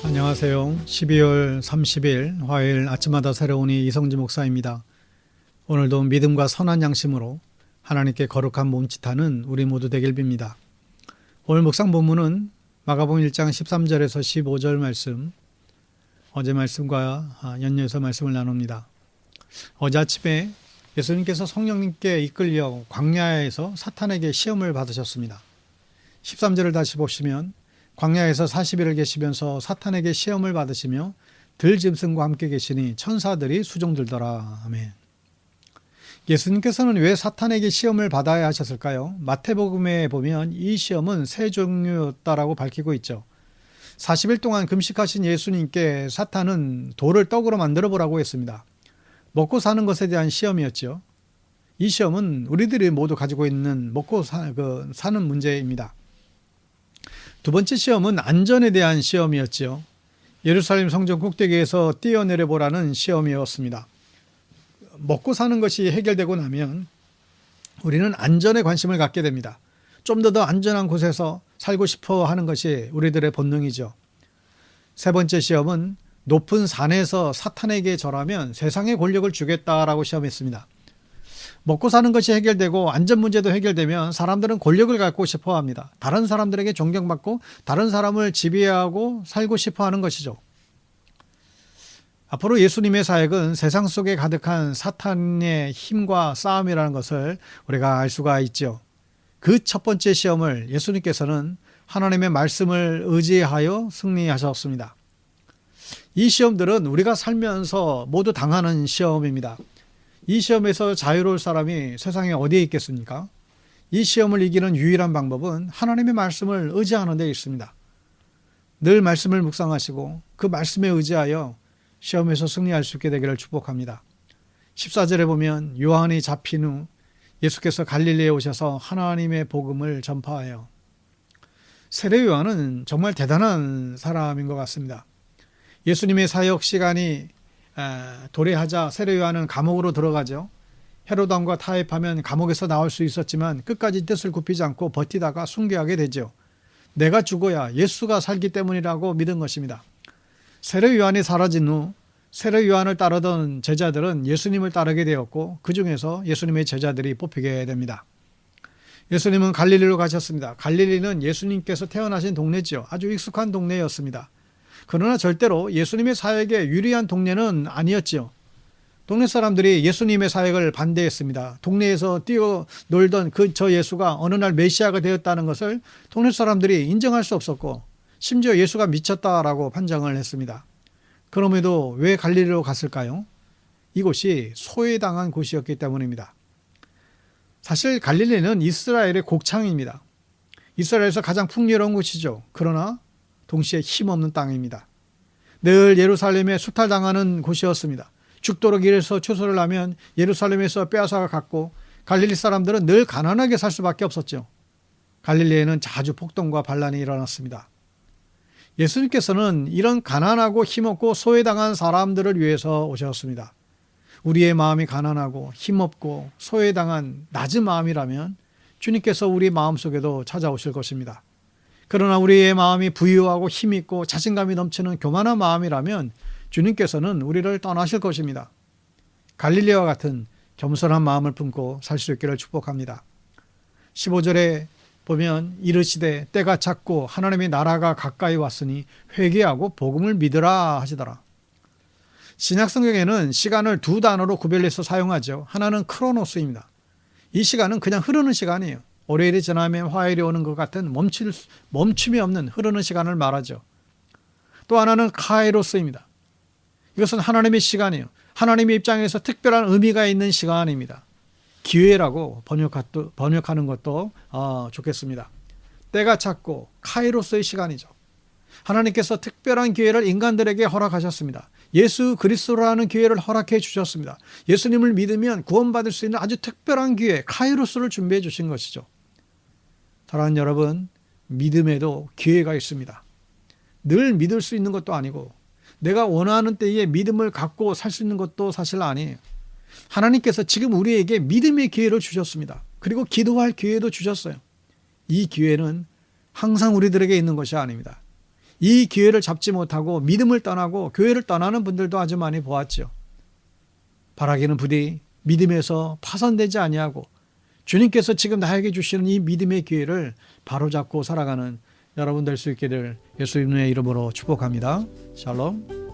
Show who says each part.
Speaker 1: 안녕하세요. 12월 30일 화요일 아침마다 새로우니 이성지 목사입니다. 오늘도 믿음과 선한 양심으로 하나님께 거룩한 몸짓하는 우리 모두 되길 빕니다. 오늘 묵상 본문은 마가복음 1장 13절에서 15절 말씀, 어제 말씀과 연이어서 말씀을 나눕니다. 어제 아침에 예수님께서 성령님께 이끌려 광야에서 사탄에게 시험을 받으셨습니다. 13절을 다시 보시면 광야에서 40일을 계시면서 사탄에게 시험을 받으시며 들짐승과 함께 계시니 천사들이 수종들더라. 아멘. 예수님께서는 왜 사탄에게 시험을 받아야 하셨을까요? 마태복음에 보면 이 시험은 세 종류였다라고 밝히고 있죠. 40일 동안 금식하신 예수님께 사탄은 돌을 떡으로 만들어 보라고 했습니다. 먹고 사는 것에 대한 시험이었죠. 이 시험은 우리들이 모두 가지고 있는 먹고 사는 문제입니다. 두 번째 시험은 안전에 대한 시험이었죠. 예루살렘 성전 꼭대기에서 뛰어내려 보라는 시험이었습니다. 먹고 사는 것이 해결되고 나면 우리는 안전에 관심을 갖게 됩니다. 좀 더 안전한 곳에서 살고 싶어 하는 것이 우리들의 본능이죠. 세 번째 시험은 높은 산에서 사탄에게 절하면 세상의 권력을 주겠다라고 시험했습니다. 먹고 사는 것이 해결되고 안전 문제도 해결되면 사람들은 권력을 갖고 싶어 합니다. 다른 사람들에게 존경받고 다른 사람을 지배하고 살고 싶어 하는 것이죠. 앞으로 예수님의 사역은 세상 속에 가득한 사탄의 힘과 싸움이라는 것을 우리가 알 수가 있죠. 그 첫 번째 시험을 예수님께서는 하나님의 말씀을 의지하여 승리하셨습니다. 이 시험들은 우리가 살면서 모두 당하는 시험입니다. 이 시험에서 자유로울 사람이 세상에 어디에 있겠습니까? 이 시험을 이기는 유일한 방법은 하나님의 말씀을 의지하는 데 있습니다. 늘 말씀을 묵상하시고 그 말씀에 의지하여 시험에서 승리할 수 있게 되기를 축복합니다. 14절에 보면 요한이 잡힌 후 예수께서 갈릴리에 오셔서 하나님의 복음을 전파하여, 세례 요한은 정말 대단한 사람인 것 같습니다. 예수님의 사역 시간이 도래하자 세례 요한은 감옥으로 들어가죠. 헤롯 왕과 타협하면 감옥에서 나올 수 있었지만 끝까지 뜻을 굽히지 않고 버티다가 순교하게 되죠. 내가 죽어야 예수가 살기 때문이라고 믿은 것입니다. 세례 요한이 사라진 후 세례 요한을 따르던 제자들은 예수님을 따르게 되었고 그 중에서 예수님의 제자들이 뽑히게 됩니다. 예수님은 갈릴리로 가셨습니다. 갈릴리는 예수님께서 태어나신 동네죠. 아주 익숙한 동네였습니다. 그러나 절대로 예수님의 사역에 유리한 동네는 아니었지요. 동네 사람들이 예수님의 사역을 반대했습니다. 동네에서 뛰어놀던 저 예수가 어느 날 메시아가 되었다는 것을 동네 사람들이 인정할 수 없었고 심지어 예수가 미쳤다라고 판정을 했습니다. 그럼에도 왜 갈릴리로 갔을까요? 이곳이 소외당한 곳이었기 때문입니다. 사실 갈릴리는 이스라엘의 곡창입니다. 이스라엘에서 가장 풍요로운 곳이죠. 그러나 동시에 힘없는 땅입니다. 늘 예루살렘에 수탈당하는 곳이었습니다. 죽도록 일해서 추수를 하면 예루살렘에서 빼앗아 갔고 갈릴리 사람들은 늘 가난하게 살 수밖에 없었죠. 갈릴리에는 자주 폭동과 반란이 일어났습니다. 예수님께서는 이런 가난하고 힘없고 소외당한 사람들을 위해서 오셨습니다. 우리의 마음이 가난하고 힘없고 소외당한 낮은 마음이라면 주님께서 우리 마음속에도 찾아오실 것입니다. 그러나 우리의 마음이 부유하고 힘있고 자신감이 넘치는 교만한 마음이라면 주님께서는 우리를 떠나실 것입니다. 갈릴리와 같은 겸손한 마음을 품고 살 수 있기를 축복합니다. 15절에 보면 이르시되 때가 찼고 하나님의 나라가 가까이 왔으니 회개하고 복음을 믿으라 하시더라. 신약 성경에는 시간을 두 단어로 구별해서 사용하죠. 하나는 크로노스입니다. 이 시간은 그냥 흐르는 시간이에요. 월요일이 지나면 화요일이 오는 것 같은 멈춤이 없는 흐르는 시간을 말하죠. 또 하나는 카이로스입니다. 이것은 하나님의 시간이에요. 하나님의 입장에서 특별한 의미가 있는 시간입니다. 기회라고 번역하는 것도 좋겠습니다. 때가 찼고 카이로스의 시간이죠. 하나님께서 특별한 기회를 인간들에게 허락하셨습니다. 예수 그리스도라는 기회를 허락해 주셨습니다. 예수님을 믿으면 구원받을 수 있는 아주 특별한 기회, 카이로스를 준비해 주신 것이죠. 사랑하는 여러분, 믿음에도 기회가 있습니다. 늘 믿을 수 있는 것도 아니고 내가 원하는 때에 믿음을 갖고 살 수 있는 것도 사실 아니에요. 하나님께서 지금 우리에게 믿음의 기회를 주셨습니다. 그리고 기도할 기회도 주셨어요. 이 기회는 항상 우리들에게 있는 것이 아닙니다. 이 기회를 잡지 못하고 믿음을 떠나고 교회를 떠나는 분들도 아주 많이 보았죠. 바라기는 부디 믿음에서 파산되지 아니하고 주님께서 지금 나에게 주시는 이 믿음의 기회를 바로잡고 살아가는 여러분 될 수 있기를 예수님의 이름으로 축복합니다. 샬롬.